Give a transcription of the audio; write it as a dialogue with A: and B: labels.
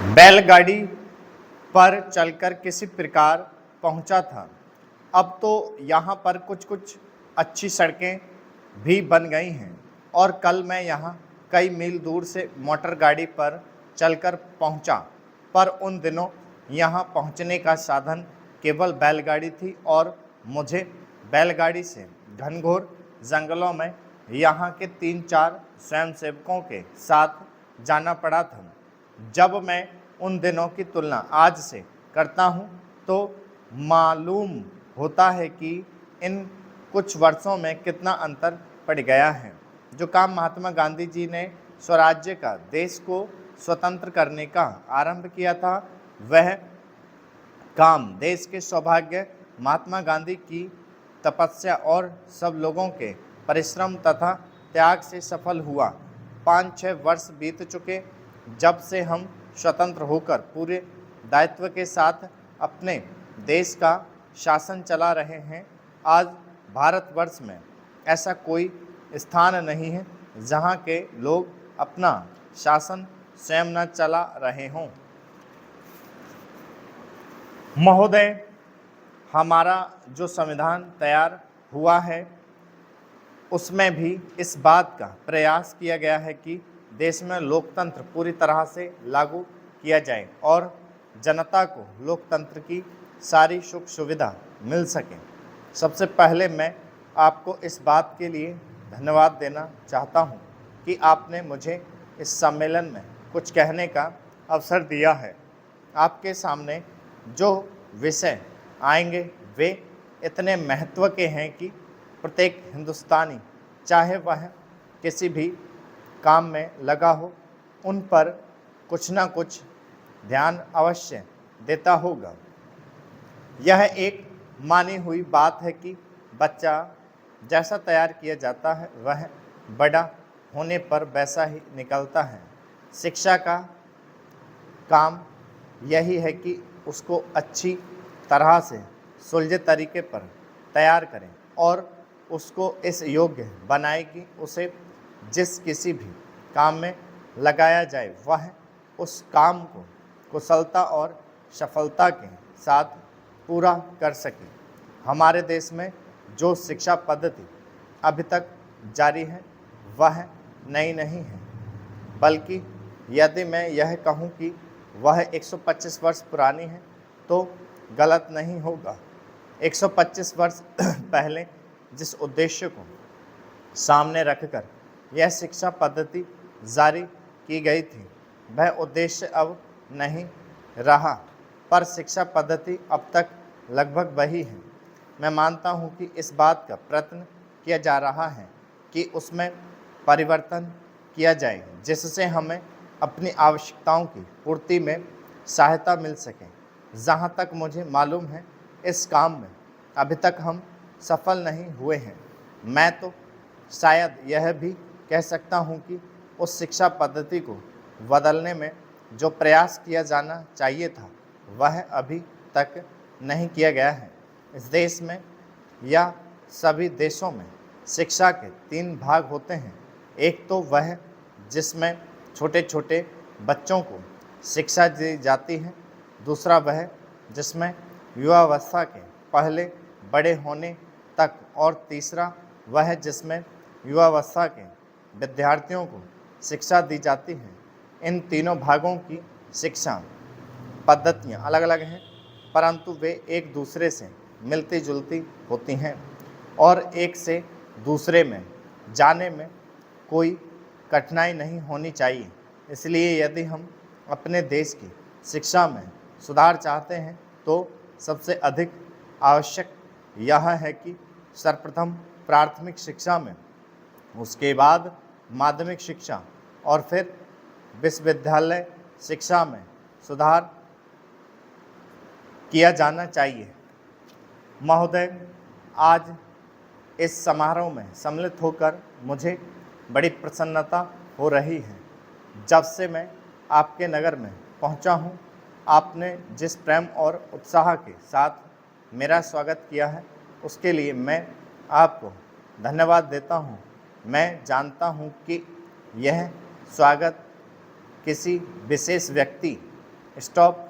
A: बैलगाड़ी पर चलकर किसी प्रकार पहुंचा था। अब तो यहाँ पर कुछ कुछ अच्छी सड़कें भी बन गई हैं और कल मैं यहाँ कई मील दूर से मोटर गाड़ी पर चलकर पहुंचा, पर उन दिनों यहाँ पहुंचने का साधन केवल बैलगाड़ी थी और मुझे बैलगाड़ी से घनघोर जंगलों में यहाँ के 3-4 स्वयंसेवकों के साथ जाना पड़ा था। जब मैं उन दिनों की तुलना आज से करता हूँ तो मालूम होता है कि इन कुछ वर्षों में कितना अंतर पड़ गया है। जो काम महात्मा गांधी जी ने स्वराज्य का, देश को स्वतंत्र करने का आरंभ किया था, वह काम देश के सौभाग्य, महात्मा गांधी की तपस्या और सब लोगों के परिश्रम तथा त्याग से सफल हुआ। 5-6 वर्ष बीत चुके जब से हम स्वतंत्र होकर पूरे दायित्व के साथ अपने देश का शासन चला रहे हैं। आज भारतवर्ष में ऐसा कोई स्थान नहीं है जहाँ के लोग अपना शासन स्वयं न चला रहे हों। महोदय, हमारा जो संविधान तैयार हुआ है उसमें भी इस बात का प्रयास किया गया है कि देश में लोकतंत्र पूरी तरह से लागू किया जाए और जनता को लोकतंत्र की सारी सुख सुविधा मिल सके। सबसे पहले मैं आपको इस बात के लिए धन्यवाद देना चाहता हूं कि आपने मुझे इस सम्मेलन में कुछ कहने का अवसर दिया है। आपके सामने जो विषय आएंगे वे इतने महत्व के हैं कि प्रत्येक हिंदुस्तानी, चाहे वह किसी भी काम में लगा हो, उन पर कुछ ना कुछ ध्यान अवश्य देता होगा। यह एक मानी हुई बात है कि बच्चा जैसा तैयार किया जाता है वह बड़ा होने पर वैसा ही निकलता है। शिक्षा का काम यही है कि उसको अच्छी तरह से सुलझे तरीके पर तैयार करें और उसको इस योग्य बनाए कि उसे जिस किसी भी काम में लगाया जाए वह उस काम को कुशलता और सफलता के साथ पूरा कर सके। हमारे देश में जो शिक्षा पद्धति अभी तक जारी है वह नई नहीं है, बल्कि यदि मैं यह कहूँ कि वह 125 वर्ष पुरानी है तो गलत नहीं होगा। 125 वर्ष पहले जिस उद्देश्य को सामने रखकर यह शिक्षा पद्धति जारी की गई थी वह उद्देश्य अब नहीं रहा, पर शिक्षा पद्धति अब तक लगभग वही है। मैं मानता हूँ कि इस बात का प्रयत्न किया जा रहा है कि उसमें परिवर्तन किया जाए जिससे हमें अपनी आवश्यकताओं की पूर्ति में सहायता मिल सके। जहाँ तक मुझे मालूम है इस काम में अभी तक हम सफल नहीं हुए हैं। मैं तो शायद यह भी कह सकता हूँ कि उस शिक्षा पद्धति को बदलने में जो प्रयास किया जाना चाहिए था वह अभी तक नहीं किया गया है। इस देश में या सभी देशों में शिक्षा के 3 भाग होते हैं। एक तो वह जिसमें छोटे छोटे बच्चों को शिक्षा दी जाती है, दूसरा वह जिसमें युवावस्था के पहले बड़े होने तक, और तीसरा वह जिसमें युवावस्था के विद्यार्थियों को शिक्षा दी जाती है। इन तीनों भागों की शिक्षा पद्धतियाँ अलग अलग हैं, परंतु वे एक दूसरे से मिलती जुलती होती हैं और एक से दूसरे में जाने में कोई कठिनाई नहीं होनी चाहिए। इसलिए यदि हम अपने देश की शिक्षा में सुधार चाहते हैं तो सबसे अधिक आवश्यक यह है कि सर्वप्रथम प्राथमिक शिक्षा में, उसके बाद माध्यमिक शिक्षा और फिर विश्वविद्यालय शिक्षा में सुधार किया जाना चाहिए। महोदय, आज इस समारोह में सम्मिलित होकर मुझे बड़ी प्रसन्नता हो रही है। जब से मैं आपके नगर में पहुंचा हूं, आपने जिस प्रेम और उत्साह के साथ मेरा स्वागत किया है उसके लिए मैं आपको धन्यवाद देता हूं। मैं जानता हूं कि यह स्वागत किसी विशेष व्यक्ति स्टॉप।